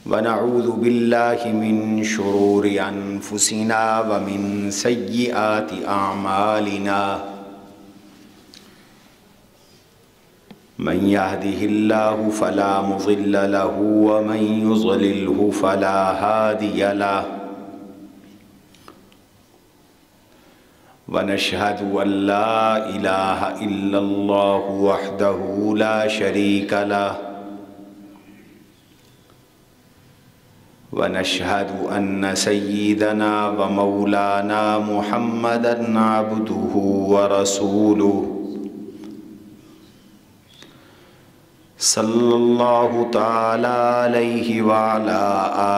ونعوذ بالله من شرور أنفسنا ومن سيئات أعمالنا من يهده الله فلا مضل له ومن يضلله فلا هادي له ونشهد أن لا إله إلا الله وحده لا شريك له ونشهد أن سيدنا ومولانا محمدًا عبده ورسوله صلى الله تعالى عليه وعلى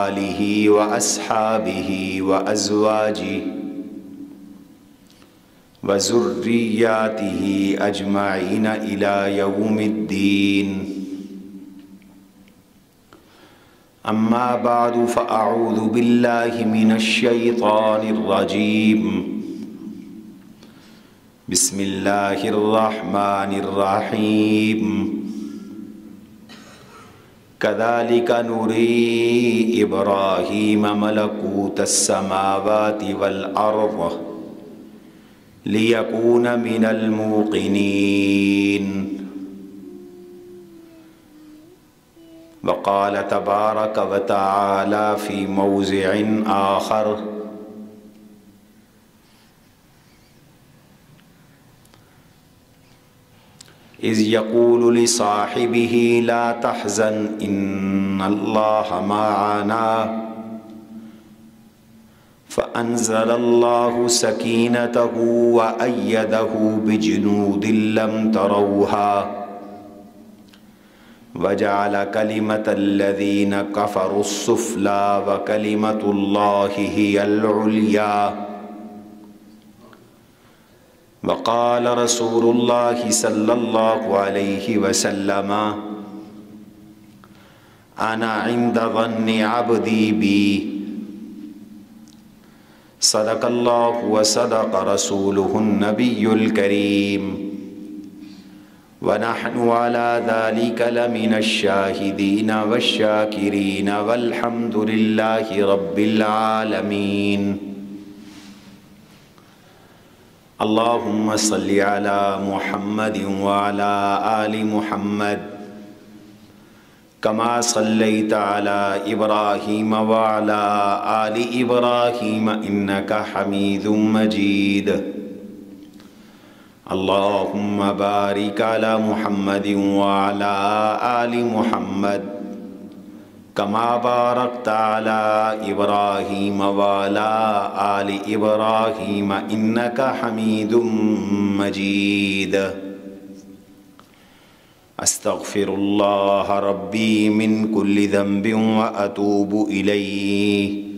آله وأصحابه وأزواجه وذرياته أجمعين إلى يوم الدين أما بعد فأعوذ بالله من الشيطان الرجيم بسم الله الرحمن الرحيم كذلك نري إبراهيم ملكوت السماوات والأرض ليكون من الموقنين وقال تبارك وتعالى في موضع آخر إذ يقول لصاحبه لا تحزن إن الله معنا فأنزل الله سكينته وأيده بجنود لم تروها وجعل كلمة الذين كفروا السفلى وكلمة الله هي العليا وقال رسول الله صلى الله عليه وسلم أنا عند ظن عبدي بي صدق الله وصدق رسوله النبي الكريم ونحن على ذلك لمن الشاهدين والشاكرين والحمد لله رب العالمين اللهم صل على محمد وعلى آل محمد كما صليت على إبراهيم وعلى آل إبراهيم إنك حميد مجيد اللهم بارك على محمد وعلى آل محمد كما باركت على إبراهيم وعلى آل إبراهيم إنك حميد مجيد أستغفر الله ربي من كل ذنب وأتوب إليه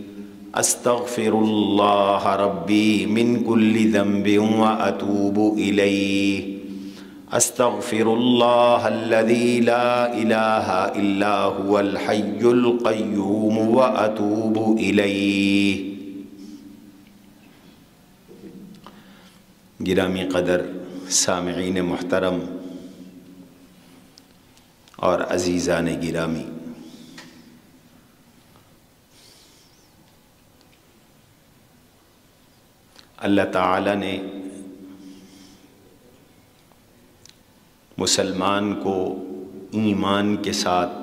أستغفر الله ربي من كل ذنب وأتوب إليه أستغفر الله الذي لا إله إلا هو الحي القيوم وأتوب إليه گرامی قدر سامعین محترم اور عزیزان گرامی، اللہ تعالی نے مسلمان کو ایمان کے ساتھ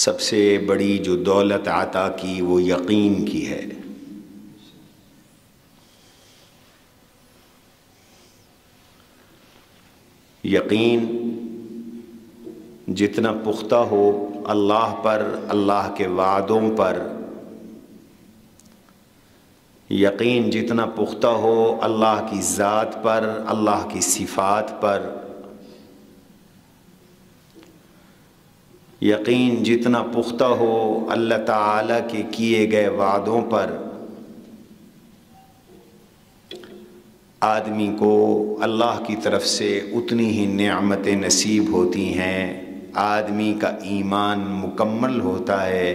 سب سے بڑی جو دولت عطا کی وہ یقین کی ہے۔ یقین جتنا پختہ ہو اللہ پر، اللہ کے وعدوں پر، یقین جتنا پختہ ہو اللہ کی ذات پر، اللہ کی صفات پر، یقین جتنا پختہ ہو اللہ تعالیٰ کے کیے گئے وعدوں پر، آدمی کو اللہ کی طرف سے اتنی ہی نعمتیں نصیب ہوتی ہیں، آدمی کا ایمان مکمل ہوتا ہے،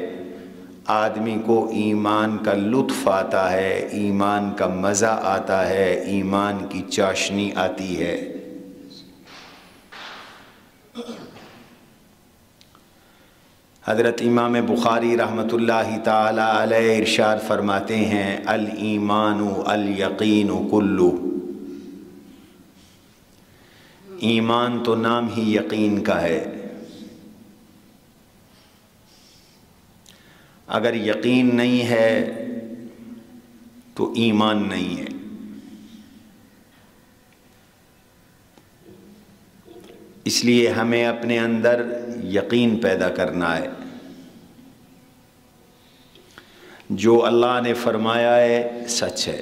آدمی کو ایمان کا لطف آتا ہے، ایمان کا مزہ آتا ہے، ایمان کی چاشنی آتی ہے۔ حضرت امام بخاری رحمۃ اللہ تعالی علیہ ارشاد فرماتے ہیں الایمان الیقین کلو، ایمان تو نام ہی یقین کا ہے، اگر یقین نہیں ہے تو ایمان نہیں ہے۔ اس لیے ہمیں اپنے اندر یقین پیدا کرنا ہے، جو اللہ نے فرمایا ہے سچ ہے۔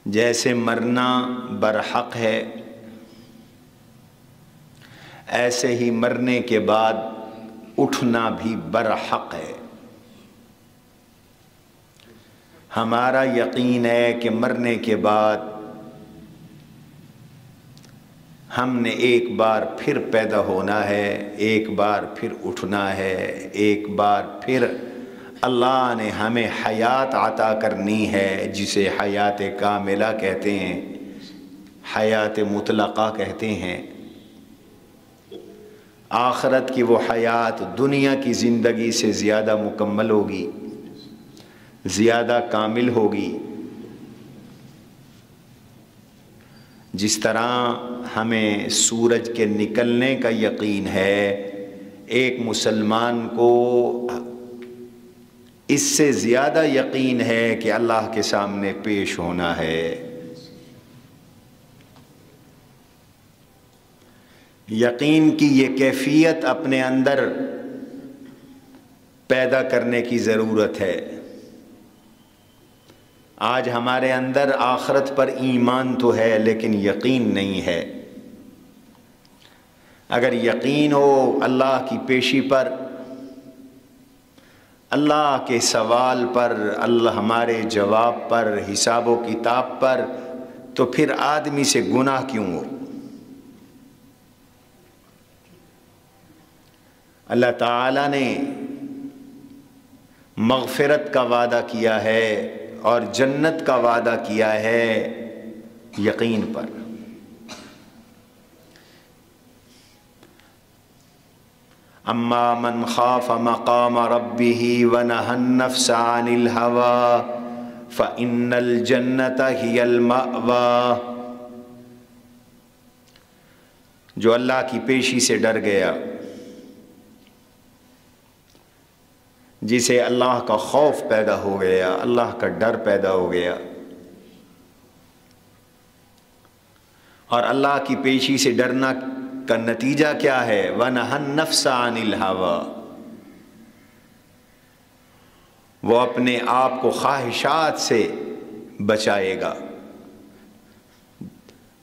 جیسے مرنا برحق ہے، ایسے ہی مرنے کے بعد اٹھنا بھی برحق ہے۔ ہمارا یقین ہے کہ مرنے کے بعد ہم نے ایک بار پھر پیدا ہونا ہے، ایک بار پھر اٹھنا ہے، ایک بار پھر اللہ نے ہمیں حیات عطا کرنی ہے، جسے حیات کاملہ کہتے ہیں، حیات مطلقہ کہتے ہیں۔ آخرت کی وہ حیات دنیا کی زندگی سے زیادہ مکمل ہوگی، زیادہ کامل ہوگی۔ جس طرح ہمیں سورج کے نکلنے کا یقین ہے، ایک مسلمان کو اس سے زیادہ یقین ہے کہ اللہ کے سامنے پیش ہونا ہے۔ یقین کی یہ کیفیت اپنے اندر پیدا کرنے کی ضرورت ہے۔ آج ہمارے اندر آخرت پر ایمان تو ہے لیکن یقین نہیں ہے۔ اگر یقین ہو اللہ کی پیشی پر، اللہ کے سوال پر، اللہ ہمارے جواب پر، حساب و کتاب پر، تو پھر آدمی سے گناہ کیوں ہو؟ اللہ تعالیٰ نے مغفرت کا وعدہ کیا ہے اور جنت کا وعدہ کیا ہے یقین پر۔ اما من خاف مقام ربه ونهى النفس عن الهوى فإن الجنة هي المأوى، جو اللہ کی پیشی سے ڈر گیا، جسے اللہ کا خوف پیدا ہو گیا، اللہ کا ڈر پیدا ہو گیا، اور اللہ کی پیشی سے ڈرنا کا نتیجہ کیا ہے؟ وَنَهَى النَّفْسَ عَنِ الْهَوَىٰ، وہ اپنے آپ کو خواہشات سے بچائے گا۔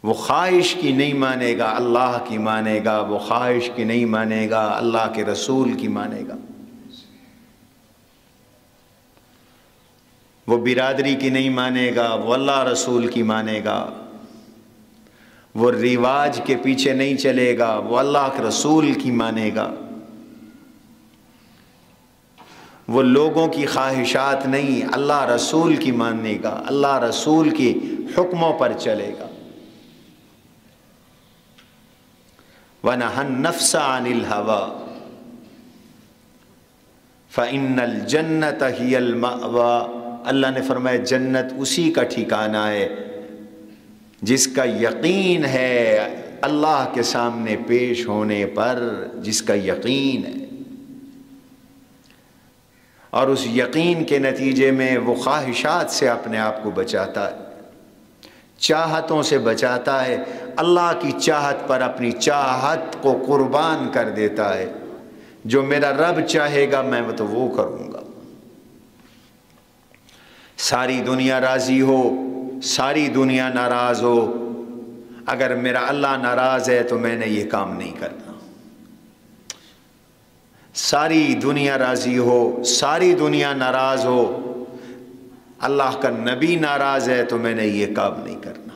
وہ خواہش کی نہیں مانے گا، اللہ کی مانے گا۔ وہ خواہش کی نہیں مانے گا، اللہ کے رسول کی مانے گا۔ وہ برادری کی نہیں مانے گا، وہ اللہ رسول کی مانے گا۔ وہ رواج کے پیچھے نہیں چلے گا، وہ اللہ کے رسول کی مانے گا۔ وہ لوگوں کی خواہشات نہیں، اللہ رسول کی مانے گا، اللہ رسول کی حکموں پر چلے گا۔ وَنَهَى النَّفْسَ عَنِ الْهَوَىٰ فَإِنَّ الْجَنَّةَ هِيَ الْمَأْوَىٰ، اللہ نے فرمایا جنت اسی کا ٹھکانہ ہے جس کا یقین ہے اللہ کے سامنے پیش ہونے پر، جس کا یقین ہے، اور اس یقین کے نتیجے میں وہ خواہشات سے اپنے آپ کو بچاتا ہے، چاہتوں سے بچاتا ہے، اللہ کی چاہت پر اپنی چاہت کو قربان کر دیتا ہے۔ جو میرا رب چاہے گا میں تو وہ کروں گا۔ ساری دنیا راضی ہو، ساری دنیا ناراض ہو، اگر میرا اللہ ناراض ہے تو میں نے یہ کام نہیں کرنا۔ ساری دنیا راضی ہو، ساری دنیا ناراض ہو، اللہ کا نبی ناراض ہے تو میں نے یہ کام نہیں کرنا۔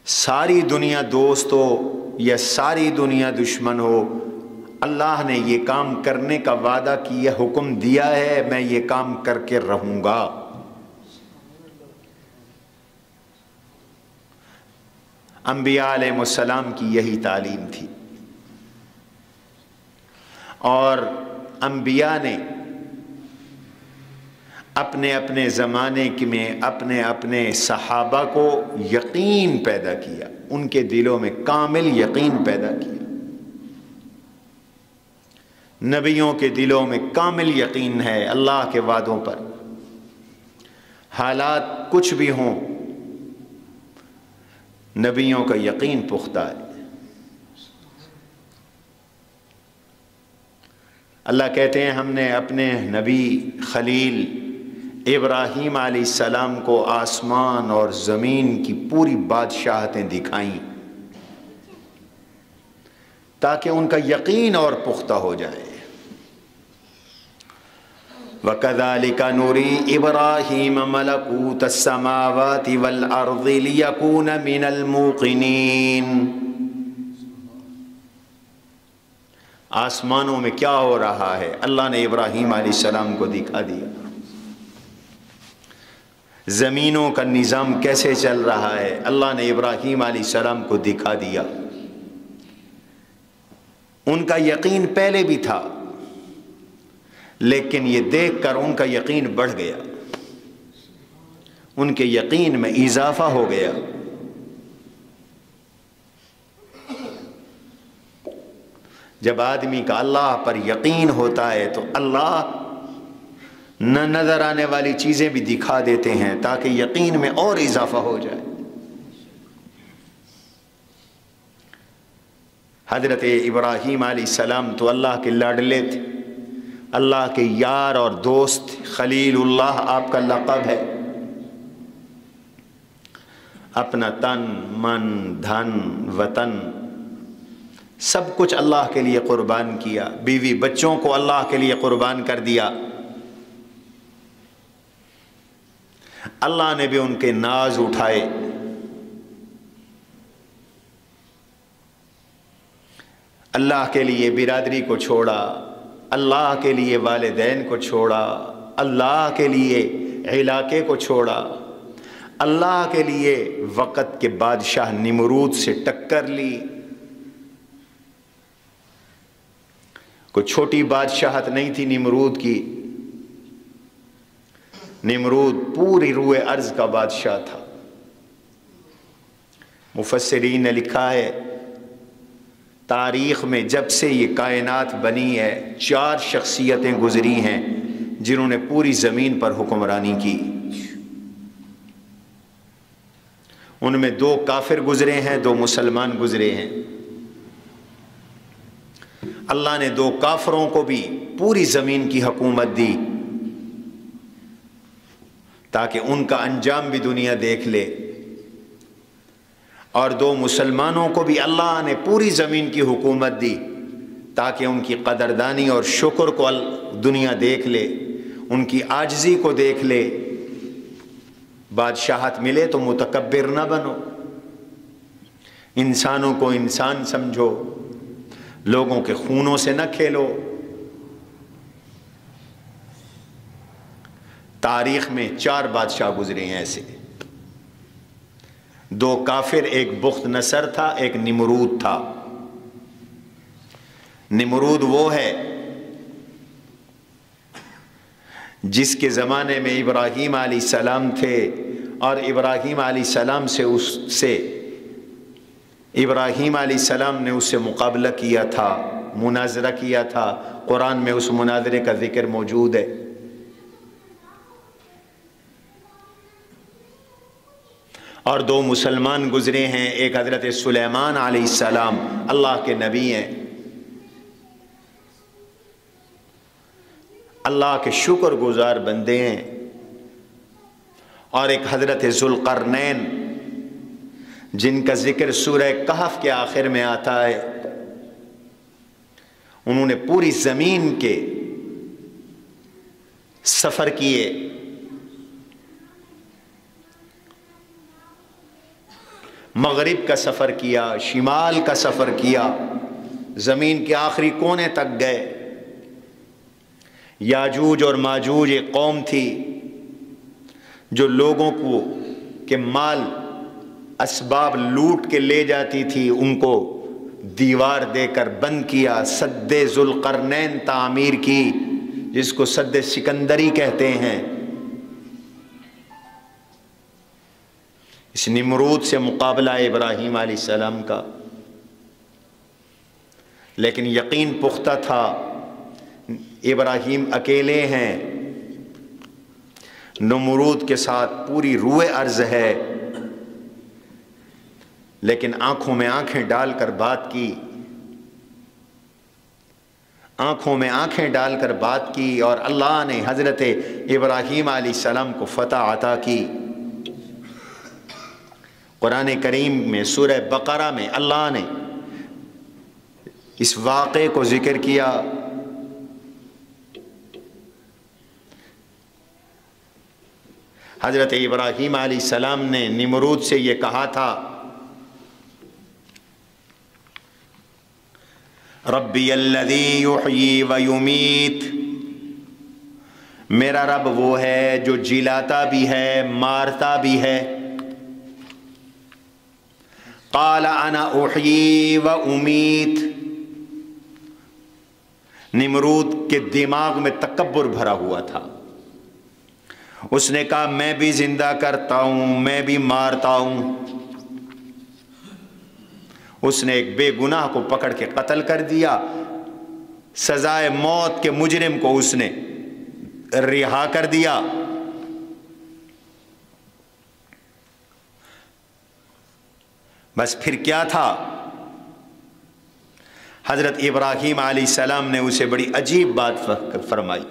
ساری دنیا دوست ہو یا ساری دنیا دشمن ہو، اللہ نے یہ کام کرنے کا وعدہ کیا، حکم دیا ہے، میں یہ کام کر کے رہوں گا۔ انبیاء علیہ السلام کی یہی تعلیم تھی، اور انبیاء نے اپنے اپنے زمانے میں اپنے اپنے صحابہ کو یقین پیدا کیا، ان کے دلوں میں کامل یقین پیدا کیا۔ نبیوں کے دلوں میں کامل یقین ہے اللہ کے وعدوں پر، حالات کچھ بھی ہوں نبیوں کا یقین پختہ ہے۔ اللہ کہتے ہیں ہم نے اپنے نبی خلیل ابراہیم علیہ السلام کو آسمان اور زمین کی پوری بادشاہتیں دکھائیں تاکہ ان کا یقین اور پختہ ہو جائے۔ وَكَذَلِكَ نُرِي إِبْرَاهِيمَ مَلَكُوتَ السَّمَاوَاتِ وَالْأَرْضِ لِيَكُونَ مِنَ الْمُوقِنِينَ۔ آسمانوں میں کیا ہو رہا ہے اللہ نے ابراہیم علیہ السلام کو دکھا دیا، زمینوں کا نظام کیسے چل رہا ہے اللہ نے ابراہیم علیہ السلام کو دکھا دیا۔ ان کا یقین پہلے بھی تھا لیکن یہ دیکھ کر ان کا یقین بڑھ گیا، ان کے یقین میں اضافہ ہو گیا۔ جب آدمی کا اللہ پر یقین ہوتا ہے تو اللہ نہ نظر آنے والی چیزیں بھی دکھا دیتے ہیں تاکہ یقین میں اور اضافہ ہو جائے۔ حضرت ابراہیم علیہ السلام تو اللہ کے لاڈلے تھے، اللہ کے یار اور دوست، خلیل اللہ آپ کا لقب ہے۔ اپنا تن من دھن وطن سب کچھ اللہ کے لیے قربان کیا، بیوی بچوں کو اللہ کے لیے قربان کر دیا۔ اللہ نے بھی ان کے ناز اٹھائے۔ اللہ کے لیے برادری کو چھوڑا، اللہ کے لیے والدین کو چھوڑا، اللہ کے لیے علاقے کو چھوڑا، اللہ کے لیے وقت کے بادشاہ نمرود سے ٹکر لی۔ کوئی چھوٹی بادشاہت نہیں تھی نمرود کی، نمرود پوری روئے ارض کا بادشاہ تھا۔ مفسرین نے لکھا ہے تاریخ میں جب سے یہ کائنات بنی ہے 4 شخصیتیں گزری ہیں جنہوں نے پوری زمین پر حکمرانی کی۔ ان میں 2 کافر گزرے ہیں، 2 مسلمان گزرے ہیں۔ اللہ نے 2 کافروں کو بھی پوری زمین کی حکومت دی تاکہ ان کا انجام بھی دنیا دیکھ لے، اور 2 مسلمانوں کو بھی اللہ نے پوری زمین کی حکومت دی تاکہ ان کی قدردانی اور شکر کو دنیا دیکھ لے، ان کی عاجزی کو دیکھ لے۔ بادشاہت ملے تو متکبر نہ بنو، انسانوں کو انسان سمجھو، لوگوں کے خونوں سے نہ کھیلو۔ تاریخ میں 4 بادشاہ گزرے ہیں ایسے، 2 کافر، ایک بخت نصر تھا، ایک نمرود تھا۔ نمرود وہ ہے جس کے زمانے میں ابراہیم علیہ السلام تھے، اور ابراہیم علیہ السلام سے ابراہیم علیہ السلام نے اس سے مقابلہ کیا تھا، مناظرہ کیا تھا۔ قرآن میں اس مناظرے کا ذکر موجود ہے۔ اور 2 مسلمان گزرے ہیں، ایک حضرت سلیمان علیہ السلام اللہ کے نبی ہیں، اللہ کے شکر گزار بندے ہیں، اور ایک حضرت ذوالقرنین جن کا ذکر سورہ کہف کے آخر میں آتا ہے۔ انہوں نے پوری زمین کے سفر کیے، مغرب کا سفر کیا، شمال کا سفر کیا، زمین کے آخری کونے تک گئے۔ یاجوج اور ماجوج ایک قوم تھی جو لوگوں کو کے مال اسباب لوٹ کے لے جاتی تھی ان کو دیوار دے کر بند کیا، سد ذوالقرنین تعمیر کی جس کو سد سکندری کہتے ہیں۔ اس نمرود سے مقابلہ ابراہیم علیہ السلام کا، لیکن یقین پختہ تھا ابراہیم اکیلے ہیں، نمرود کے ساتھ پوری روئے ارض ہے، لیکن آنکھوں میں آنکھیں ڈال کر بات کی، آنکھوں میں آنکھیں ڈال کر بات کی، اور اللہ نے حضرت ابراہیم علیہ السلام کو فتح عطا کی۔ قرآن کریم میں سورہ بقرہ میں اللہ نے اس واقعے کو ذکر کیا۔ حضرت ابراہیم علیہ السلام نے نمرود سے یہ کہا تھا، ربی الذی یحیی و یمیت، میرا رب وہ ہے جو جلاتا بھی ہے مارتا بھی ہے۔ قال انا احیی و امیت، نمرود کے دماغ میں تکبر بھرا ہوا تھا، اس نے کہا میں بھی زندہ کرتا ہوں، میں بھی مارتا ہوں۔ اس نے ایک بے گناہ کو پکڑ کے قتل کر دیا، سزائے موت کے مجرم کو اس نے رہا کر دیا۔ بس پھر کیا تھا؟ حضرت ابراہیم علیہ السلام نے اسے بڑی عجیب بات فرمائی،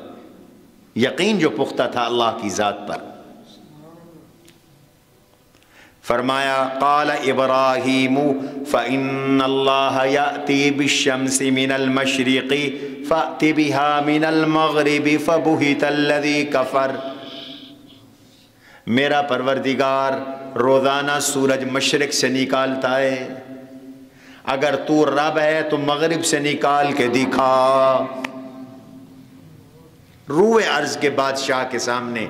یقین جو پختہ تھا اللہ کی ذات پر۔ فرمایا قال ابراہیم فإن اللہ یأتی بالشمس من المشرق فأت بها من المغرب فبہت الذی کفر، میرا پروردگار روزانہ سورج مشرق سے نکالتا ہے، اگر تو رب ہے تو مغرب سے نکال کے دکھا۔ روئے ارض کے بادشاہ کے سامنے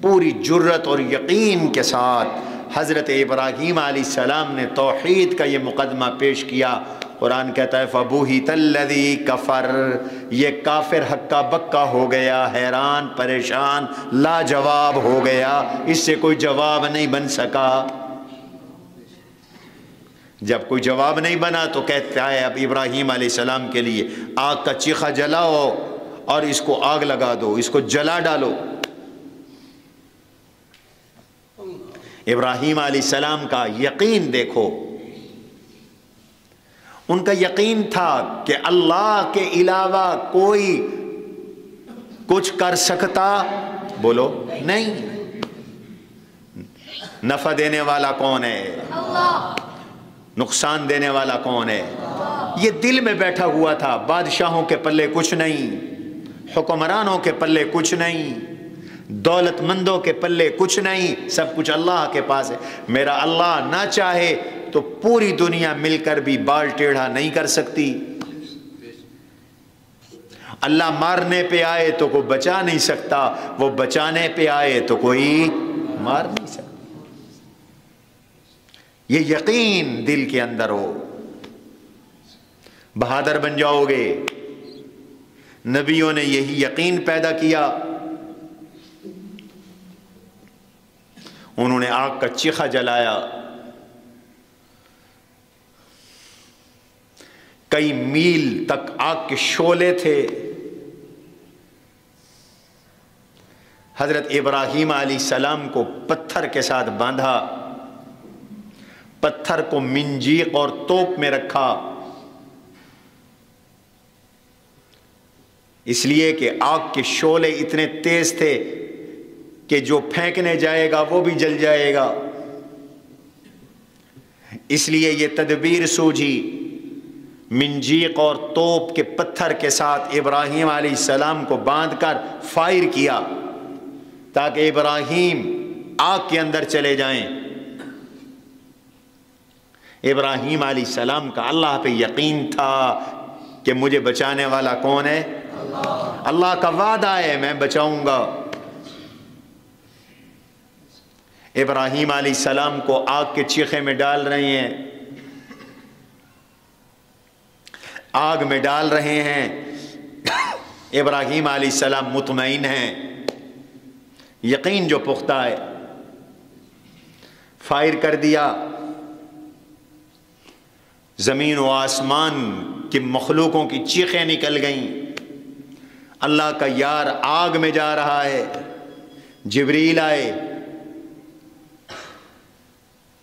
پوری جرت اور یقین کے ساتھ حضرت ابراہیم علیہ السلام نے توحید کا یہ مقدمہ پیش کیا۔ قرآن کہتا ہے فَبُہِتَ الَّذِي كَفَرَ، یہ کافر ہکا بکا ہو گیا، حیران پریشان لاجواب ہو گیا، اس سے کوئی جواب نہیں بن سکا۔ جب کوئی جواب نہیں بنا تو کہتا ہے اب ابراہیم علیہ السلام کے لیے آگ کا چیخا جلاؤ اور اس کو آگ لگا دو، اس کو جلا ڈالو۔ ابراہیم علیہ السلام کا یقین دیکھو، ان کا یقین تھا کہ اللہ کے علاوہ کوئی کچھ کر سکتا، بولو نہیں۔ نفع دینے والا کون ہے؟ اللہ۔ نقصان دینے والا کون ہے؟ یہ دل میں بیٹھا ہوا تھا، بادشاہوں کے پلے کچھ نہیں، حکمرانوں کے پلے کچھ نہیں، دولت مندوں کے پلے کچھ نہیں، سب کچھ اللہ کے پاس ہے۔ میرا اللہ نہ چاہے تو پوری دنیا مل کر بھی بال ٹیڑھا نہیں کر سکتی۔ اللہ مارنے پہ آئے تو کوئی بچا نہیں سکتا، وہ بچانے پہ آئے تو کوئی مار نہیں سکتا۔ یہ یقین دل کے اندر ہو، بہادر بن جاؤ گے۔ نبیوں نے یہی یقین پیدا کیا، انہوں نے آگ کا چیخا جلایا، کئی میل تک آگ کے شعلے تھے۔ حضرت ابراہیم علیہ السلام کو پتھر کے ساتھ باندھا، پتھر کو منجیق اور توپ میں رکھا، اس لیے کہ آگ کے شعلے اتنے تیز تھے کہ جو پھینکنے جائے گا وہ بھی جل جائے گا۔ اس لیے یہ تدبیر سوجھی، منجیق اور توپ کے پتھر کے ساتھ ابراہیم علیہ السلام کو باندھ کر فائر کیا تاکہ ابراہیم آگ کے اندر چلے جائیں۔ ابراہیم علیہ السلام کا اللہ پہ یقین تھا کہ مجھے بچانے والا کون ہے؟ اللہ کا وعدہ ہے میں بچاؤں گا۔ ابراہیم علیہ السلام کو آگ کے چیخے میں ڈال رہے ہیں، آگ میں ڈال رہے ہیں، ابراہیم علیہ السلام مطمئن ہیں، یقین جو پختہ ہے، فائر کر دیا، زمین و آسمان کی مخلوقوں کی چیخیں نکل گئیں، اللہ کا یار آگ میں جا رہا ہے، جبریل آئے،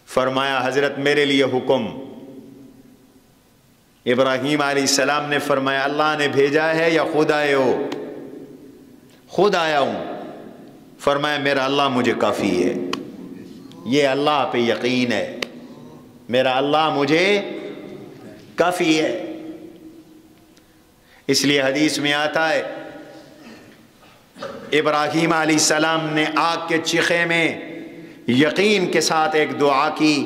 فرمایا حضرت میرے لیے حکم۔ ابراہیم علیہ السلام نے فرمایا اللہ نے بھیجا ہے یا خود آئے ہو؟ خود آیا ہوں۔ فرمایا میرا اللہ مجھے کافی ہے، یہ اللہ پہ یقین ہے، میرا اللہ مجھے کافی ہے۔ اس لیے حدیث میں آتا ہے ابراہیم علیہ السلام نے آگ کے چیخے میں یقین کے ساتھ ایک دعا کی،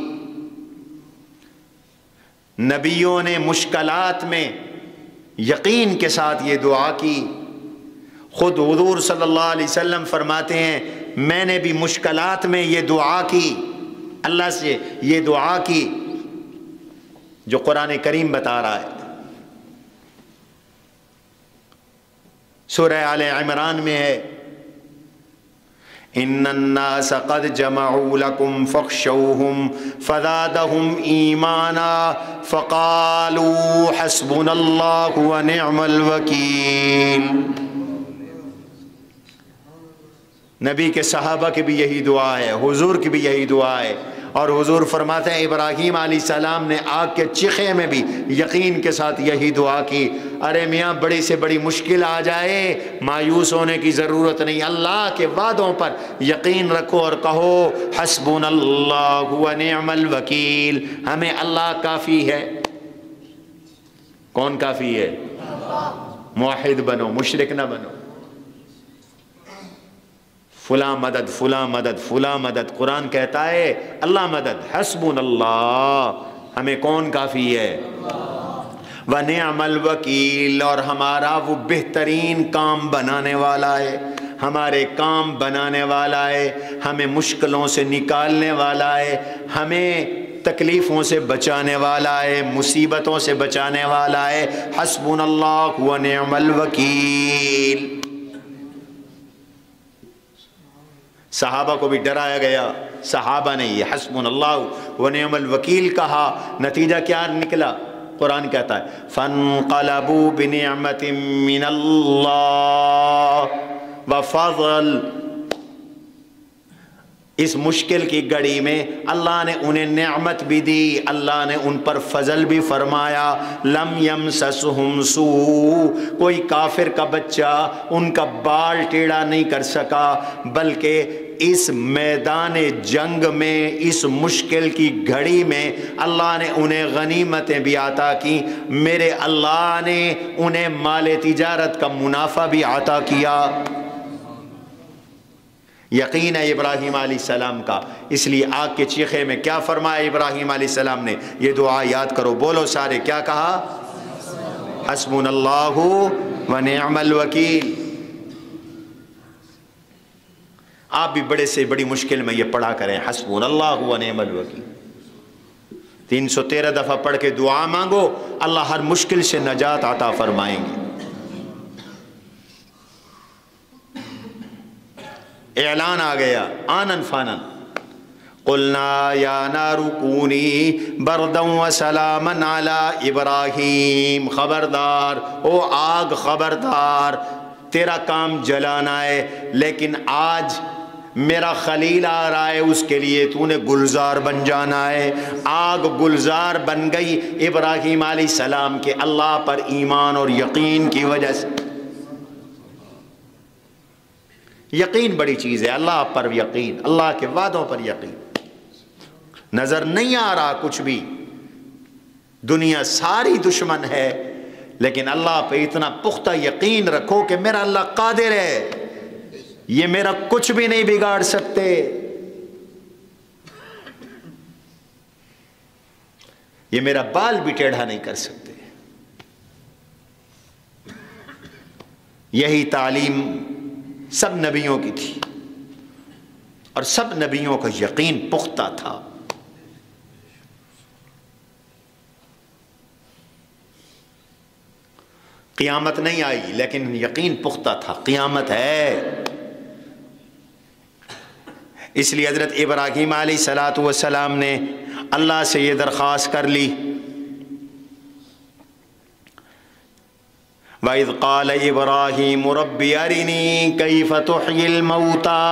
نبیوں نے مشکلات میں یقین کے ساتھ یہ دعا کی، خود حضور صلی اللہ علیہ وسلم فرماتے ہیں میں نے بھی مشکلات میں یہ دعا کی، اللہ سے یہ دعا کی جو قرآن کریم بتا رہا ہے۔ سورہ آل عمران میں ہے ان الناس قد جمعوا لكم فاخشوهم فزادهم ایمانا فقالوا حسبنا اللہ ونعم الوکیل۔ نبی کے صحابہ کی بھی یہی دعا ہے، حضور کی بھی یہی دعا ہے، اور حضور فرماتے ہیں ابراہیم علیہ السلام نے آگ کے چیخے میں بھی یقین کے ساتھ یہی دعا کی۔ ارے میاں بڑی سے بڑی مشکل آ جائے مایوس ہونے کی ضرورت نہیں، اللہ کے وعدوں پر یقین رکھو اور کہو حسبنا اللہ ونعم الوکیل، ہمیں اللہ کافی ہے۔ کون کافی ہے؟ موحد بنو، مشرک نہ بنو۔ فلاں مدد فلاں مدد فلاں مدد، قرآن کہتا ہے اللہ مدد، حسبنا اللہ، ہمیں کون کافی ہے؟ وَنِعْمَ الْوَكِيلُ، اور ہمارا وہ بہترین کام بنانے والا ہے، ہمارے کام بنانے والا ہے، ہمیں مشکلوں سے نکالنے والا ہے، ہمیں تکلیفوں سے بچانے والا ہے، مصیبتوں سے بچانے والا ہے۔ حسبنا اللہ ونعم الوکیل۔ صحابہ کو بھی ڈرایا گیا، صحابہ نے یہ حسبنا اللہ ونعم الوکیل کہا، نتیجہ کیا نکلا؟ قرآن کہتا ہے فانقلبوا بنعمت من اللہ وفضل، اس مشکل کی گھڑی میں اللہ نے انہیں نعمت بھی دی، اللہ نے ان پر فضل بھی فرمایا۔ لم یمسسہم سوء، کوئی کافر کا بچہ ان کا بال ٹیڑھا نہیں کر سکا، بلکہ اس میدان جنگ میں، اس مشکل کی گھڑی میں اللہ نے انہیں غنیمتیں بھی عطا کی، میرے اللہ نے انہیں مال تجارت کا منافع بھی عطا کیا۔ یقین ہے ابراہیم علیہ السلام کا، اس لیے آگ کے چیخے میں کیا فرمایا ابراہیم علیہ السلام نے؟ یہ دعا یاد کرو، بولو سارے، کیا کہا؟ حسبنا اللہ ونعم الوکیل۔ آپ بھی بڑے سے بڑی مشکل میں یہ پڑھا کریں، حسبنا اللہ ونعم الوکیل، 313 دفعہ پڑھ کے دعا مانگو، اللہ ہر مشکل سے نجات عطا فرمائیں گے۔ اعلان آ گیا آنن فانن، قلنا یا نار کونی بردا وسلاما علی ابراہیم، خبردار او آگ، خبردار، تیرا کام جلانا ہے، لیکن آج میرا خلیل آ رہا ہے، اس کے لیے تو نے گلزار بن جانا ہے۔ آگ گلزار بن گئی ابراہیم علیہ السلام کے اللہ پر ایمان اور یقین کی وجہ سے۔ یقین بڑی چیز ہے، اللہ پر یقین، اللہ کے وعدوں پر یقین۔ نظر نہیں آ رہا کچھ بھی، دنیا ساری دشمن ہے، لیکن اللہ پہ اتنا پختہ یقین رکھو کہ میرا اللہ قادر ہے، یہ میرا کچھ بھی نہیں بگاڑ سکتے۔ یہ میرا بال بھی ٹیڑھا نہیں کر سکتے۔ یہی تعلیم سب نبیوں کی تھی۔ اور سب نبیوں کا یقین پختہ تھا۔ قیامت نہیں آئی لیکن یقین پختہ تھا، قیامت ہے۔ اس لیے حضرت ابراہیم علیہ الصلوۃ والسلام نے اللہ سے یہ درخواست کر لی، وَإِذْ قَالَ إِبْرَاهِيمُ رَبِّ أَرِنِي كَيْفَ تُحْيِي الْمَوْتَى،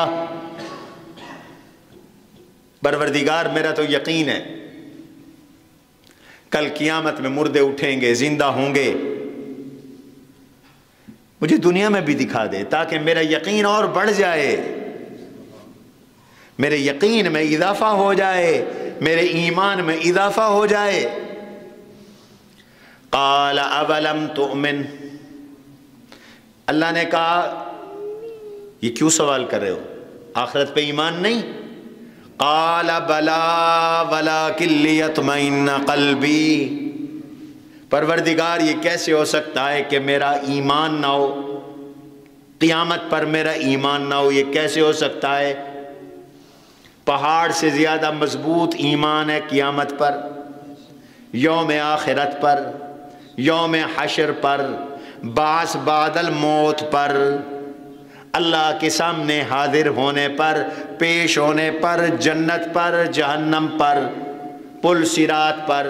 پروردگار میرا تو یقین ہے کل قیامت میں مردے اٹھیں گے، زندہ ہوں گے، مجھے دنیا میں بھی دکھا دے تاکہ میرا یقین اور بڑھ جائے، میرے یقین میں اضافہ ہو جائے، میرے ایمان میں اضافہ ہو جائے۔ قال اولم تؤمن، اللہ نے کہا یہ کیوں سوال کر رہے ہو، آخرت پہ ایمان نہیں؟ قال بلا ولکن لیطمئن قلبی، پروردگار یہ کیسے ہو سکتا ہے کہ میرا ایمان نہ ہو، قیامت پر میرا ایمان نہ ہو، یہ کیسے ہو سکتا ہے؟ پہاڑ سے زیادہ مضبوط ایمان ہے قیامت پر، یوم آخرت پر، یوم حشر پر، بعث بعد الموت پر، اللہ کے سامنے حاضر ہونے پر، پیش ہونے پر، جنت پر، جہنم پر، پل صراط پر،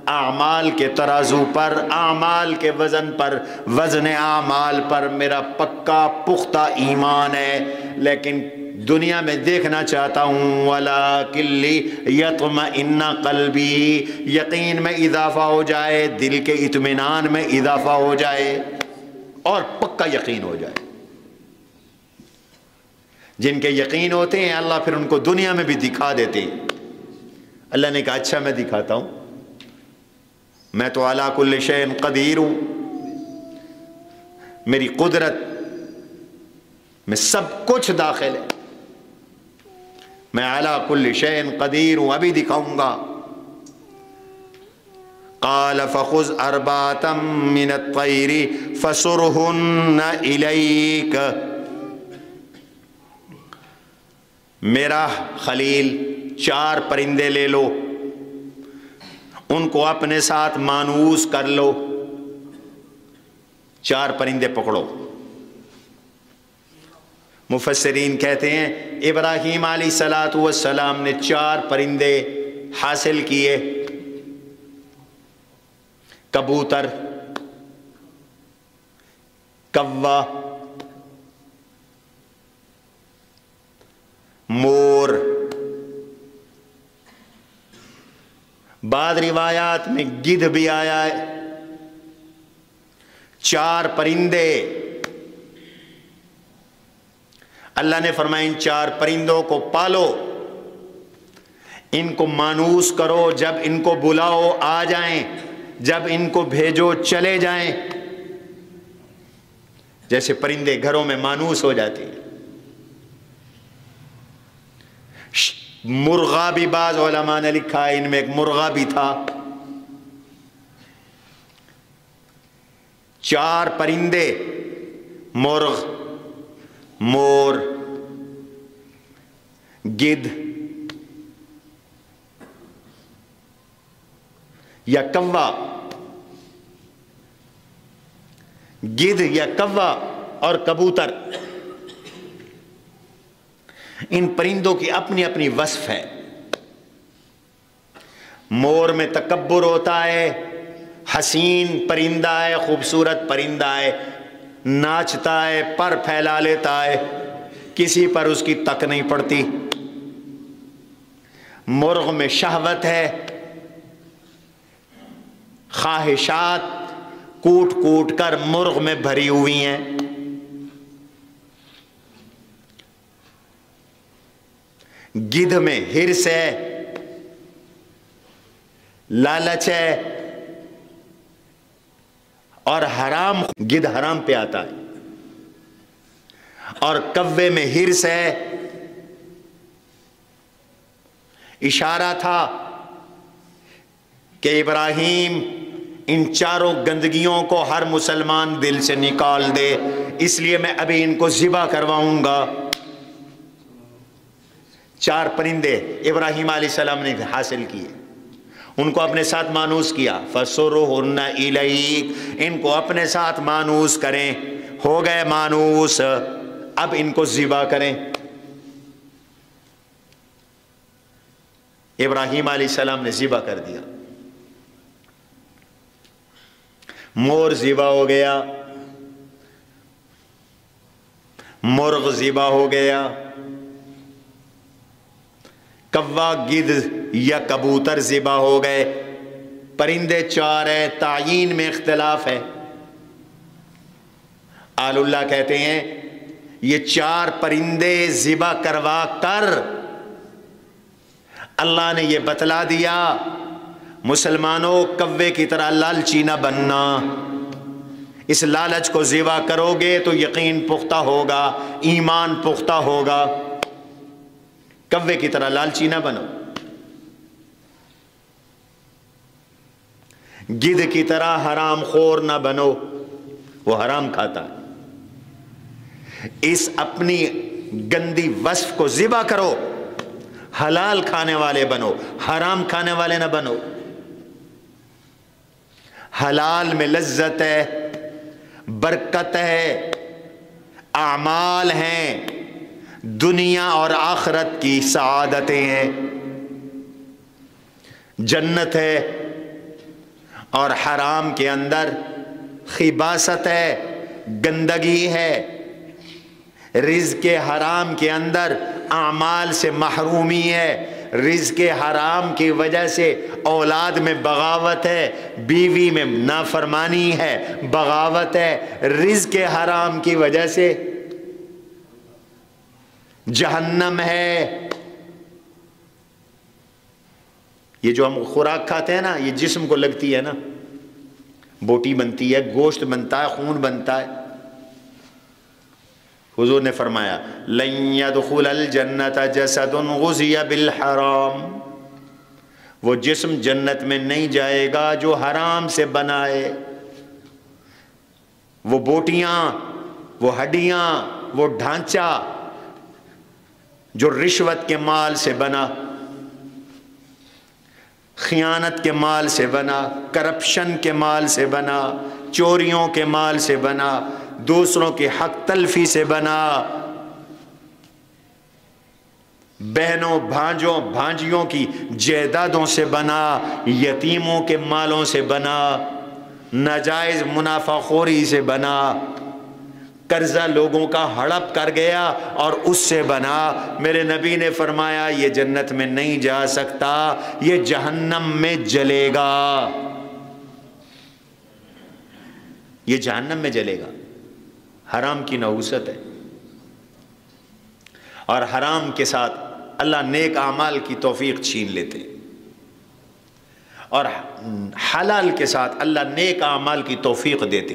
اعمال کے ترازو پر، اعمال کے وزن پر، وزن اعمال پر میرا پکا پختہ ایمان ہے، لیکن دنیا میں دیکھنا چاہتا ہوں وَلَٰكِن لِيَطْمَئِنَّ قَلْبِي، یقین میں اضافہ ہو جائے، دل کے اطمینان میں اضافہ ہو جائے اور پکا یقین ہو جائے۔ جن کے یقین ہوتے ہیں اللہ پھر ان کو دنیا میں بھی دکھا دیتے ہیں۔ اللہ نے کہا اچھا میں دکھاتا ہوں، میں تو علی کل شیء قدیر ہوں، میری قدرت میں سب کچھ داخل ہے، میں علی کل شیء قدیر ہوں، ابھی دکھاؤں گا۔ قال فخذ اربعة من الطير فصرهن إليك، میرا خلیل 4 پرندے لے لو، ان کو اپنے ساتھ مانوس کر لو، 4 پرندے پکڑو۔ مفسرین کہتے ہیں ابراہیم علیہ الصلوۃ والسلام نے 4 پرندے حاصل کیے، کبوتر، کوا، مور، بعض روایات میں گدھ بھی آیا ہے، 4 پرندے۔ اللہ نے فرمایا ان 4 پرندوں کو پالو، ان کو مانوس کرو، جب ان کو بلاؤ آ جائیں، جب ان کو بھیجو چلے جائیں، جیسے پرندے گھروں میں مانوس ہو جاتے ہیں۔ مرغا بھی بعض علماء نے لکھا ہے ان میں ایک مرغا بھی تھا۔ 4 پرندے، مرغ، مور، گدھ یا کوا، گدھ یا کوا اور کبوتر، ان پرندوں کی اپنی اپنی وصف ہے۔ مور میں تکبر ہوتا ہے، حسین پرندہ ہے، خوبصورت پرندہ ہے، ناچتا ہے، پر پھیلا لیتا ہے، کسی پر اس کی تک نہیں پڑتی۔ مرغ میں شہوت ہے، خواہشات کوٹ کوٹ کر مرغ میں بھری ہوئی ہیں۔ گدھ میں ہرس ہے، لالچ ہے اور حرام، گدھ حرام پہ آتا ہے، اور کوے میں ہرس ہے۔ اشارہ تھا کہ ابراہیم ان 4 گندگیوں کو ہر مسلمان دل سے نکال دے، اس لیے میں ابھی ان کو ذبح کرواؤں گا۔ 4 پرندے ابراہیم علیہ السلام نے حاصل کیے، ان کو اپنے ساتھ مانوس کیا، فَسُرُهُنَّ إِلَيْكَ، ان کو اپنے ساتھ مانوس کریں، ہو گئے مانوس، اب ان کو ذبح کریں۔ ابراہیم علیہ السلام نے ذبح کر دیا، مور ذبح ہو گیا، مرغ ذبح ہو گیا، کوا، گدھ یا کبوتر ذبح ہو گئے۔ پرندے 4 ہیں، تعیین میں اختلاف ہے۔ آل اللہ کہتے ہیں یہ 4 پرندے ذبح کروا کر اللہ نے یہ بتلا دیا، مسلمانوں کوے کی طرح لالچی نہ بننا، اس لالچ کو ذبح کرو گے تو یقین پختہ ہوگا، ایمان پختہ ہوگا، کوے کی طرح لالچی نہ بنو، گدھ کی طرح حرام خور نہ بنو، وہ حرام کھاتا ہے۔ اس اپنی گندی وصف کو ذبح کرو، حلال کھانے والے بنو، حرام کھانے والے نہ بنو۔ حلال میں لذت ہے، برکت ہے، اعمال ہیں، دنیا اور آخرت کی سعادتیں ہیں، جنت ہے، اور حرام کے اندر خباثت ہے، گندگی ہے، رزق حرام کے اندر اعمال سے محرومی ہے، رزق حرام کی وجہ سے اولاد میں بغاوت ہے، بیوی میں نافرمانی ہے، بغاوت ہے، رزق حرام کی وجہ سے جہنم ہے۔ یہ جو ہم خوراک کھاتے ہیں نا، یہ جسم کو لگتی ہے نا، بوٹی بنتی ہے، گوشت بنتا ہے، خون بنتا ہے۔ حضور نے فرمایا لن يدخل الجنة جسد غذي بالحرام، وہ جسم جنت میں نہیں جائے گا جو حرام سے بنائے، وہ بوٹیاں، وہ ہڈیاں، وہ ڈھانچہ جو رشوت کے مال سے بنا، خیانت کے مال سے بنا، کرپشن کے مال سے بنا، چوریوں کے مال سے بنا، دوسروں کے حق تلفی سے بنا، بہنوں بھانجوں بھانجیوں کی جائیدادوں سے بنا، یتیموں کے مالوں سے بنا، ناجائز منافع خوری سے بنا، قرضہ لوگوں کا ہڑپ کر گیا اور اس سے بنا۔ میرے نبی نے فرمایا یہ جنت میں نہیں جا سکتا، یہ جہنم میں جلے گا، یہ جہنم میں جلے گا۔ حرام کی نحوست ہے، اور حرام کے ساتھ اللہ نیک اعمال کی توفیق چھین لیتے، اور حلال کے ساتھ اللہ نیک اعمال کی توفیق دیتے۔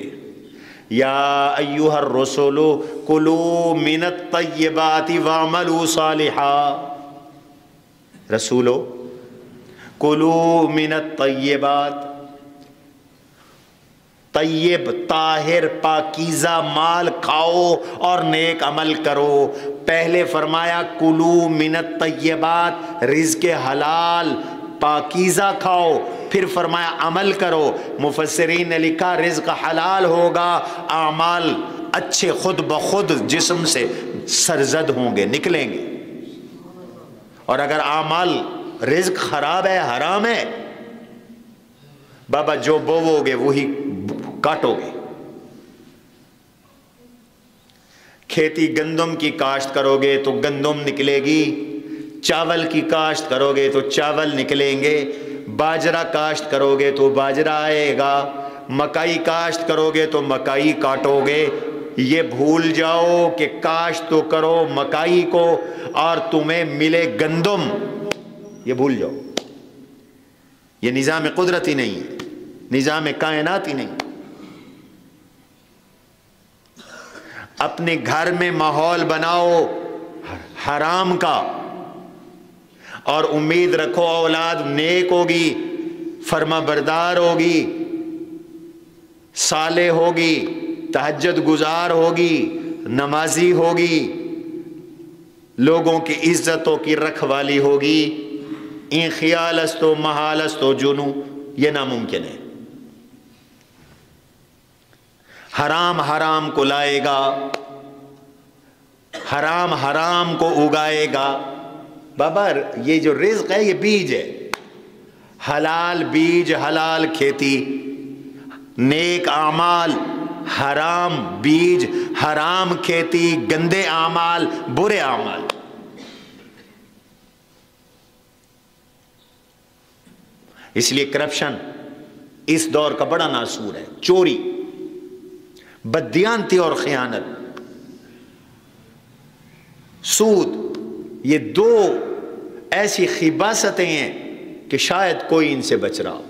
یا ایھا الرسول کلوا من الطیبات واعملوا صالحا، رسولو کلوا من الطیبات، طیب طاہر پاکیزہ مال کھاؤ اور نیک عمل کرو۔ پہلے فرمایا کلوا من الطیبات، رزق حلال پاکیزہ کھاؤ، پھر فرمایا عمل کرو۔ مفسرین نے لکھا رزق حلال ہوگا، اعمال اچھے خود بخود جسم سے سرزد ہوں گے، نکلیں گے، اور اگر اعمال رزق خراب ہے، حرام ہے، بابا جو بوو گے وہی کاٹو گے۔ کھیتی گندم کی کاشت کرو گے تو گندم نکلے گی، چاول کی کاشت کرو گے تو چاول نکلیں گے، باجرہ کاشت کرو گے تو باجرہ آئے گا، مکئی کاشت کرو گے تو مکئی کاٹو گے۔ یہ بھول جاؤ کہ کاشت تو کرو مکئی کو اور تمہیں ملے گندم، یہ بھول جاؤ۔ یہ نظام قدرتی نہیں ہے، نظام کائناتی نہیں۔ اپنے گھر میں ماحول بناؤ حرام کا، اور امید رکھو اولاد نیک ہوگی، فرما بردار ہوگی، صالح ہوگی، تہجد گزار ہوگی، نمازی ہوگی، لوگوں کی عزتوں کی رکھوالی ہوگی، این خیال است و محال است و جنو، یہ ناممکن ہے۔ حرام حرام کو لائے گا، حرام حرام کو اگائے گا۔ بابا یہ جو رزق ہے یہ بیج ہے، حلال بیج حلال کھیتی، نیک اعمال حرام بیج حرام کھیتی، گندے اعمال برے اعمال۔ اس لیے کرپشن اس دور کا بڑا ناسور ہے، چوری، بددیانتی اور خیانت، سود، یہ دو ایسی خباثتیں ہیں کہ شاید کوئی ان سے بچ رہا ہو۔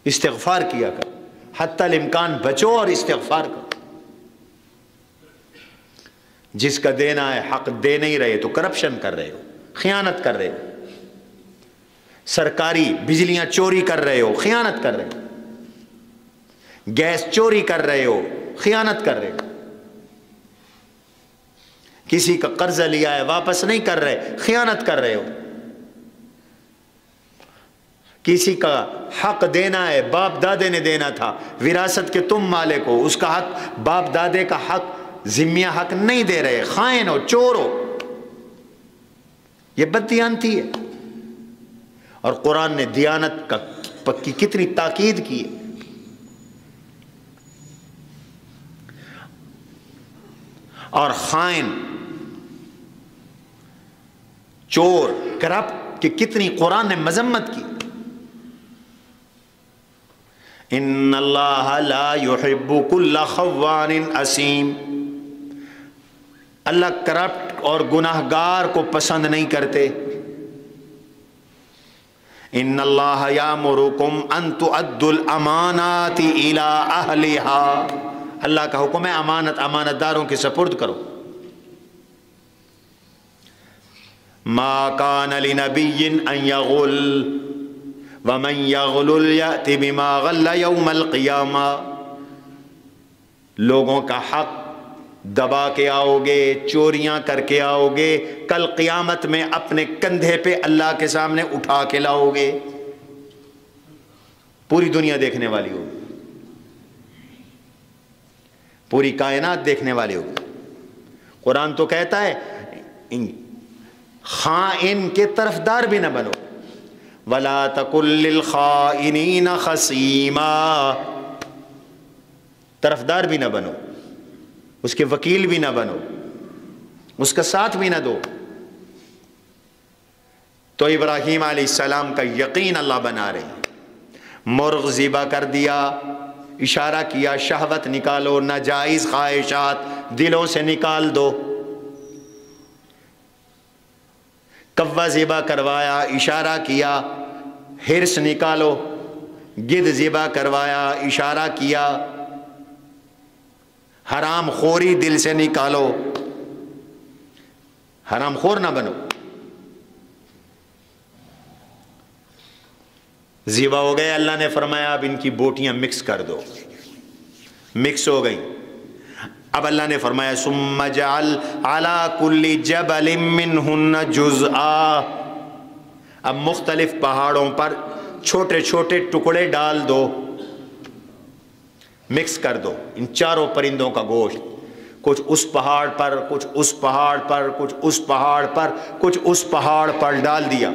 استغفار کیا کر، حتی الامکان بچو اور استغفار کرو۔ جس کا دینا ہے حق دے نہیں رہے تو کرپشن کر رہے ہو، خیانت کر رہے ہو، سرکاری بجلیاں چوری کر رہے ہو، خیانت کر رہے ہو، گیس چوری کر رہے ہو، خیانت کر رہے ہو، کسی کا قرضہ لیا ہے واپس نہیں کر رہے، خیانت کر رہے ہو، کسی کا حق دینا ہے، باپ دادے نے دینا تھا، وراثت کے تم مالک ہو، اس کا حق باپ دادے کا حق ذمیہ حق نہیں دے رہے، خائن ہو، چور ہو، یہ بددیانتی ہے۔ اور قرآن نے دیانت کی کتنی تاکید کی ہے۔ اور خائن، چور، کرپٹ کی کتنی قرآن نے مذمت کی۔ ان اللہ لا يحب كل خوان اسیم، اللہ کرپٹ اور گناہگار کو پسند نہیں کرتے۔ ان اللہ یامرکم ان تؤدوا الامانات الی اہلها، اللہ کا حکم ہے امانت داروں کے سپرد کرو۔ ما کان لنبی ان یغل ومن یغل یأت بما غل یوم القیامہ، لوگوں کا حق دبا کے آؤ گے، چوریاں کر کے آؤ گے، کل قیامت میں اپنے کندھے پہ اللہ کے سامنے اٹھا کے لاؤ گے، پوری دنیا دیکھنے والی ہوگی، پوری کائنات دیکھنے والی ہوگی۔ قرآن تو کہتا ہے خائن کے طرفدار بھی نہ بنو، وَلَا تَكُن لِّلْخَائِنِينَ خَصِيمًا، طرفدار بھی نہ بنو، اس کے وکیل بھی نہ بنو، اس کا ساتھ بھی نہ دو۔ تو ابراہیم علیہ السلام کا یقین اللہ بنا رہے ہیں، مرغ ذبح کر دیا، اشارہ کیا شہوت نکالو، ناجائز خواہشات دلوں سے نکال دو، کوا ذبح کروایا، اشارہ کیا ہرس نکالو، گدھ ذبح کروایا، اشارہ کیا حرام خوری دل سے نکالو، حرام خور نہ بنو۔ ذبح ہو گئے، اللہ نے فرمایا اب ان کی بوٹیاں مکس کر دو، مکس ہو گئی۔ اب اللہ نے فرمایا ثم جعل علی کل جبل منہن جزءا، اب مختلف پہاڑوں پر چھوٹے چھوٹے ٹکڑے ڈال دو، مکس کر دو ان چاروں پرندوں کا گوشت، کچھ اس پہاڑ پر، کچھ اس پہاڑ پر، کچھ اس پہاڑ پر، کچھ اس پہاڑ پر ڈال دیا۔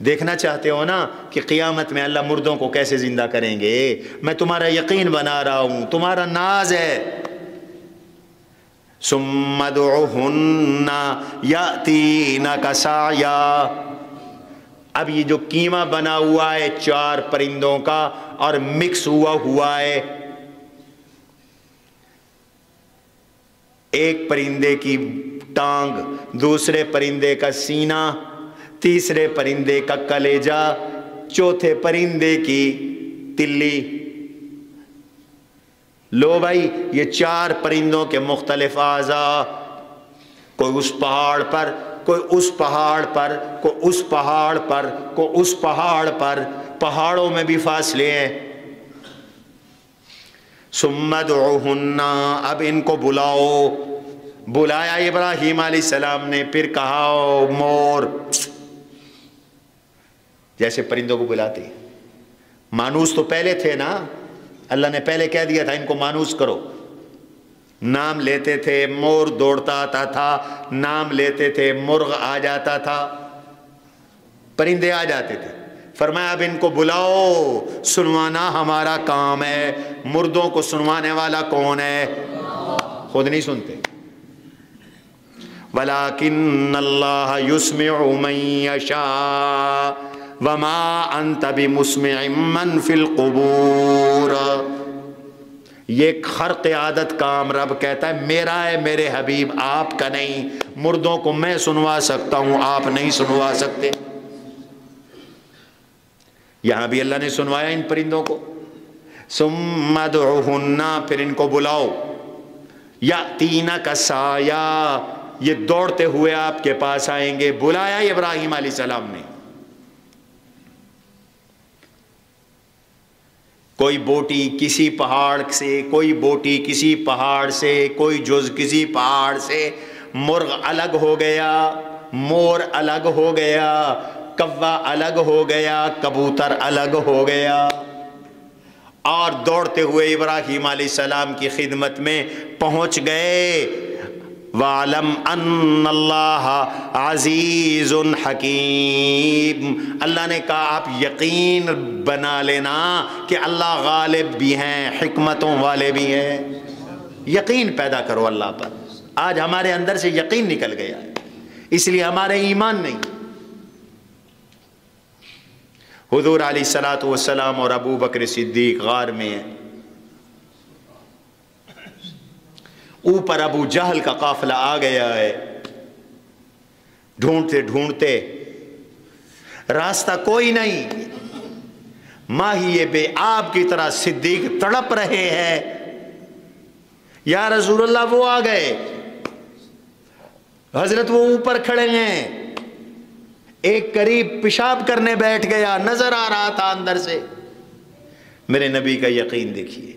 دیکھنا چاہتے ہو نا کہ قیامت میں اللہ مردوں کو کیسے زندہ کریں گے؟ میں تمہارا یقین بنا رہا ہوں، تمہارا ناز ہے۔ ثم ادعوہن یأتینک سعیا، اب یہ جو کیما بنا ہوا ہے چار پرندوں کا اور مکس ہوا ہے، ایک پرندے کی ٹانگ، دوسرے پرندے کا سینہ، تیسرے پرندے کا کلیجہ، چوتھے پرندے کی تلی۔ لو بھائی یہ چار پرندوں کے مختلف اعضاء، کوئی اس پہاڑ پر، کوئی اس پہاڑ پر، کوئی اس پہاڑ پر، کوئی اس پہاڑ پر، پہاڑوں میں بھی فاصلے ہیں۔ ثم ادعوہن، اب ان کو بلاؤ، بلایا ابراہیم علیہ السلام نے، پھر کہا او مور، جیسے پرندوں کو بلاتے ہیں۔ مانوس تو پہلے تھے نا، اللہ نے پہلے کہہ دیا تھا ان کو مانوس کرو، نام لیتے تھے، مور دوڑتا آتا تھا، نام لیتے تھے، مرغ آ جاتا تھا، پرندے آ جاتے تھے۔ فرمایا اب ان کو بلاؤ، سنوانا ہمارا کام ہے۔ مردوں کو سنوانے والا کون ہے؟ خود نہیں سنتے۔ وَلَٰكِنَّ اللَّهَ يُسْمِعُ مَن يَشَاءُ وَمَا أَنتَ بِمُسْمِعٍ مَّن فِي الْقُبُورِ۔ یہ خرق عادت کام رب کہتا ہے میرا ہے میرے حبیب، آپ کا نہیں۔ مردوں کو میں سنوا سکتا ہوں، آپ نہیں سنوا سکتے۔ یہاں بھی اللہ نے سنوایا ان پرندوں کو، ثم ادعوہن، پھر ان کو بلاؤ، یاتینک سعیا، یہ دوڑتے ہوئے آپ کے پاس آئیں گے۔ بلایا ابراہیم علیہ السلام نے۔ کوئی بوٹی کسی پہاڑ سے، کوئی بوٹی کسی پہاڑ سے، کوئی جز کسی پہاڑ سے، مرغ الگ ہو گیا، مور الگ ہو گیا، کوا الگ ہو گیا، کبوتر الگ ہو گیا، اور دوڑتے ہوئے ابراہیم علیہ السلام کی خدمت میں پہنچ گئے۔ وَعْلَمْ أَنَّ اللَّهَ عَزِيزٌ حَكِيمٌ، اللہ نے کہا آپ یقین بنا لینا کہ اللہ غالب بھی ہیں، حکمتوں والے بھی ہیں۔ یقین پیدا کرو اللہ پر۔ آج ہمارے اندر سے یقین نکل گیا ہے، اس لیے ہمارے ایمان نہیں۔ حضور علیہ الصلوۃ والسلام اور ابو بکر صدیق غار میں ہیں، اوپر ابو جہل کا قافلہ آ گیا ہے، ڈھونڈتے ڈھونڈتے راستہ کوئی نہیں، ماہی بے آب کی طرح صدیق تڑپ رہے ہیں، یا رسول اللہ وہ آ گئے، حضرت وہ اوپر کھڑے ہیں، ایک قریب پیشاب کرنے بیٹھ گیا، نظر آ رہا تھا اندر سے۔ میرے نبی کا یقین دیکھیے،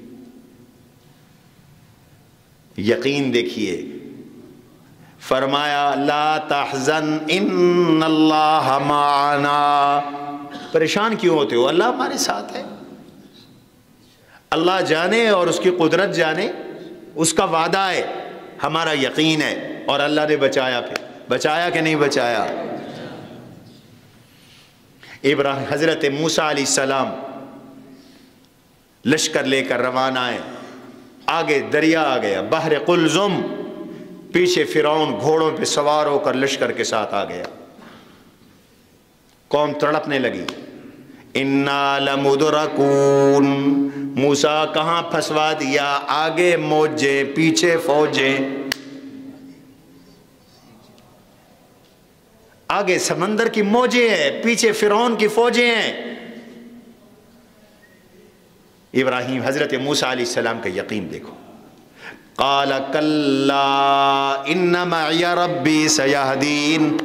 یقین دیکھیے، فرمایا لا تحزن ان اللہ معنا، پریشان کیوں ہوتے ہو، اللہ ہمارے ساتھ ہے۔ اللہ جانے اور اس کی قدرت جانے، اس کا وعدہ ہے، ہمارا یقین ہے، اور اللہ نے بچایا، پھر بچایا کہ نہیں بچایا؟ ابراہیم حضرت موسیٰ علیہ السلام لشکر لے کر روانہ آئے، آگے دریا آ گیا، بحر قلزم، پیچھے فرعون گھوڑوں پہ سوار ہو کر لشکر کے ساتھ آ گیا، قوم تڑپنے لگی، اِنَّا لَمُدْرَكُونَ، موسیٰ کہاں پھنسوا دیا، آگے موجیں پیچھے فوجیں، آگے سمندر کی موجیں ہیں، پیچھے فرعون کی فوجیں ہیں۔ ابراہیم حضرت موسیٰ علیہ السلام کا یقین دیکھو، قال کلا ان معی ربی سیہدین،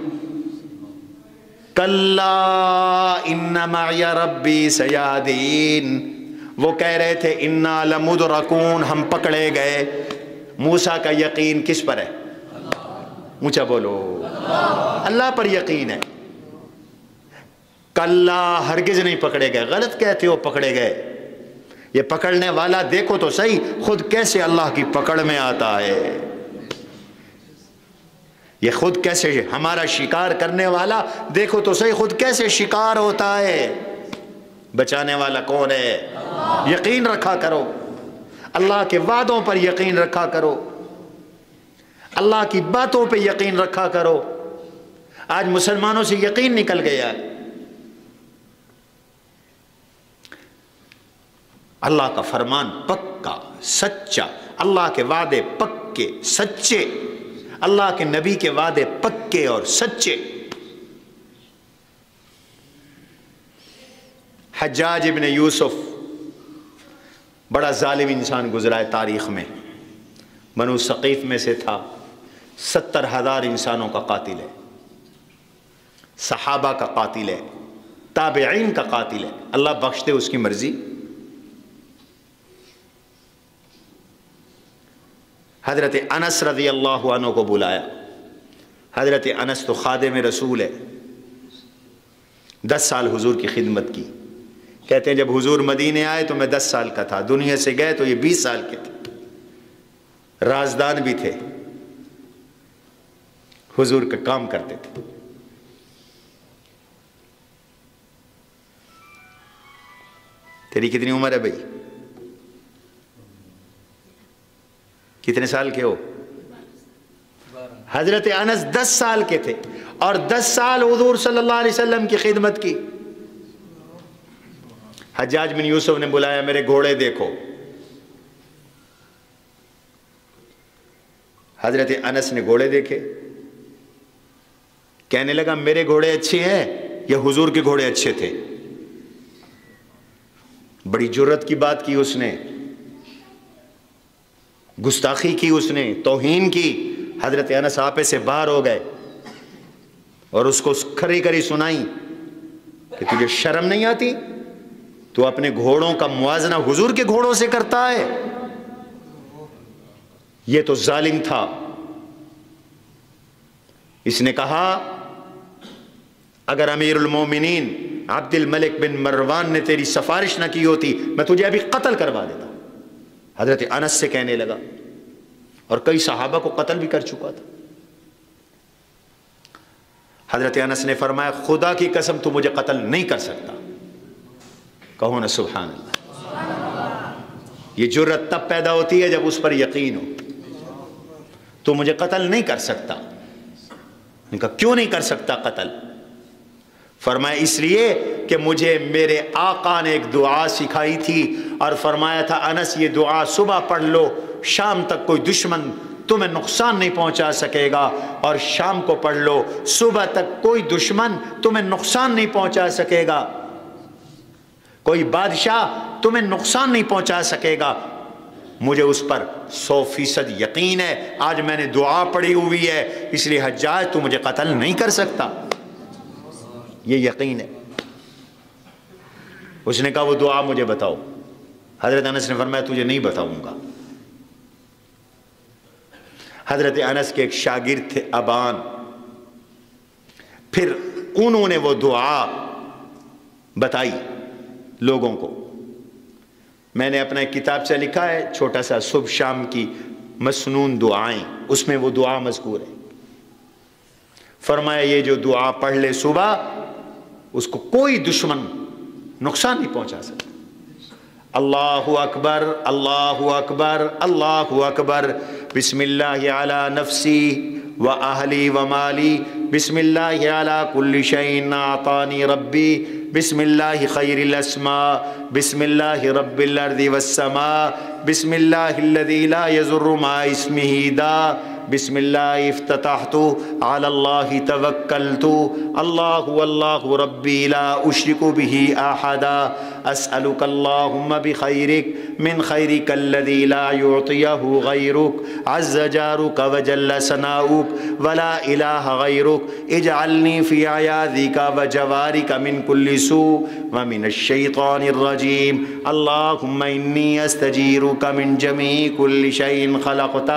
کلا ان معی ربی سیہدین، وہ کہہ رہے تھے انا لمدرکون، ہم پکڑے گئے۔ موسیٰ کا یقین کس پر ہے؟ اونچا بولو، اللہ پر یقین ہے۔ کلا ہرگز نہیں پکڑے گئے، غلط کہتے ہو پکڑے گئے، یہ پکڑنے والا دیکھو تو صحیح خود کیسے اللہ کی پکڑ میں آتا ہے، یہ خود کیسے ہمارا شکار کرنے والا دیکھو تو صحیح خود کیسے شکار ہوتا ہے۔ بچانے والا کون ہے؟ یقین رکھا کرو، اللہ کے وعدوں پر یقین رکھا کرو، اللہ کی باتوں پہ یقین رکھا کرو۔ آج مسلمانوں سے یقین نکل گیا ہے، اللہ کا فرمان پکا سچا، اللہ کے وعدے پکے سچے، اللہ کے نبی کے وعدے پکے اور سچے۔ حجاج ابن یوسف بڑا ظالم انسان گزرا ہے تاریخ میں، بنو ثقیف میں سے تھا، 70,000 انسانوں کا قاتل ہے، صحابہ کا قاتل ہے، تابعین کا قاتل ہے، اللہ بخش دے اس کی مرضی۔ حضرت انس رضی اللہ عنہ کو بلایا. حضرت انس تو خادم رسول ہے، 10 سال حضور کی خدمت کی. کہتے ہیں جب حضور مدینے آئے تو میں 10 سال کا تھا، دنیا سے گئے تو یہ 20 سال کے تھے. رازدان بھی تھے، حضور کا کام کرتے تھے. تیری کتنی عمر ہے بھائی؟ کتنے سال کے ہو؟ حضرت انس 10 سال کے تھے اور 10 سال حضور صلی اللہ علیہ وسلم کی خدمت کی. حجاج بن یوسف نے بلایا میرے گھوڑے دیکھو. حضرت انس نے گھوڑے دیکھے، کہنے لگا میرے گھوڑے اچھے ہیں یا حضور کے گھوڑے اچھے تھے؟ بڑی جرت کی بات کی اس نے، گستاخی کی اس نے، توہین کی. حضرت انس آپے سے باہر ہو گئے اور اس کو کھری کھری سنائی کہ تجھے شرم نہیں آتی؟ تو اپنے گھوڑوں کا موازنہ حضور کے گھوڑوں سے کرتا ہے؟ یہ تو ظالم تھا. اس نے کہا اگر امیر المومنین عبد الملک بن مروان نے تیری سفارش نہ کی ہوتی میں تجھے ابھی قتل کروا دیتا. حضرت انس سے کہنے لگا، اور کئی صحابہ کو قتل بھی کر چکا تھا. حضرت انس نے فرمایا خدا کی قسم تو مجھے قتل نہیں کر سکتا. کہو نا سبحان اللہ. یہ جرت تب پیدا ہوتی ہے جب اس پر یقین ہو. تو مجھے قتل نہیں کر سکتا. میں کہا کیوں نہیں کر سکتا قتل؟ فرمایا اس لیے کہ مجھے میرے آقا نے ایک دعا سکھائی تھی اور فرمایا تھا انس یہ دعا صبح پڑھ لو، شام تک کوئی دشمن تمہیں نقصان نہیں پہنچا سکے گا، اور شام کو پڑھ لو صبح تک کوئی دشمن تمہیں نقصان نہیں پہنچا سکے گا، کوئی بادشاہ تمہیں نقصان نہیں پہنچا سکے گا. مجھے اس پر 100% یقین ہے. آج میں نے دعا پڑھی ہوئی ہے اس لیے حجاج تو مجھے قتل نہیں کر سکتا. یہ یقین ہے. اس نے کہا وہ دعا مجھے بتاؤ. حضرت انس نے فرمایا تجھے نہیں بتاؤں گا. حضرت انس کے ایک شاگرد تھے ابان، پھر انہوں نے وہ دعا بتائی لوگوں کو. میں نے اپنا ایک کتاب سے لکھا ہے چھوٹا سا صبح شام کی مسنون دعائیں، اس میں وہ دعا مذکور ہے. فرمایا یہ جو دعا پڑھ لے صبح اس کو کوئی دشمن نقصان نہیں پہنچا سکتا. اللہ اکبر اللہ اکبر اللہ اکبر، بسم اللہ علی نفسی و اہلی و مالی، بسم اللہ علی کل شیء اعطانی ربی، بسم اللہ خیر الاسماء، بسم اللہ رب الارض والسماء، بسم اللہ الذی لا یضر مع اسمہ داء، بسم اللہ افتتحت علی اللہ توکلت، اللہ واللہ ربی لا اشرک بہ احدا، اسألک اللہم بخیرک من خیرک الذی لا یعطیہ غیرک، عز جارک وجل ثناؤک ولا الہ غیرک، اجعلنی فی عیاذک وجوارک من کل سوء ومن الشیطان الرجیم، اللہم انی استجیرک من جمیع کل شیء خلقت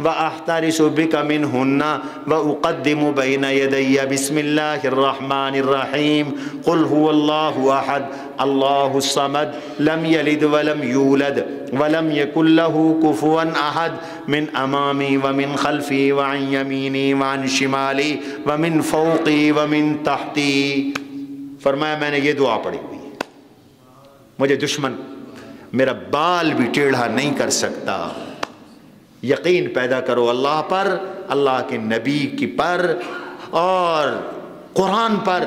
واحترس بک منہن واقدم بین یدی بسم اللہ الرحمن الرحیم، قل هو اللہ احد اللہ الصمد لم یلد ولم یولد ولم یکن له کفوا احد، من امامی ومن خلفی وعن یمینی وعن شمالی ومن فوقی ومن تحتی. فرمایا میں نے یہ دعا پڑھی ہوئی ہے، مجھے دشمن میرا بال بھی ٹیڑھا نہیں کر سکتا. یقین پیدا کرو اللہ پر، اللہ کے نبی کی پر، اور قرآن پر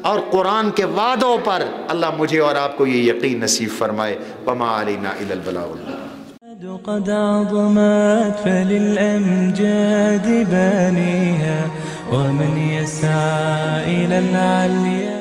اور قرآن کے وعدوں پر. اللہ مجھے اور آپ کو یہ یقین نصیب فرمائے. وما علینا الا البلاغ. قد عظمت فللأمجاد بانيها، ومن يسعى إلى العليا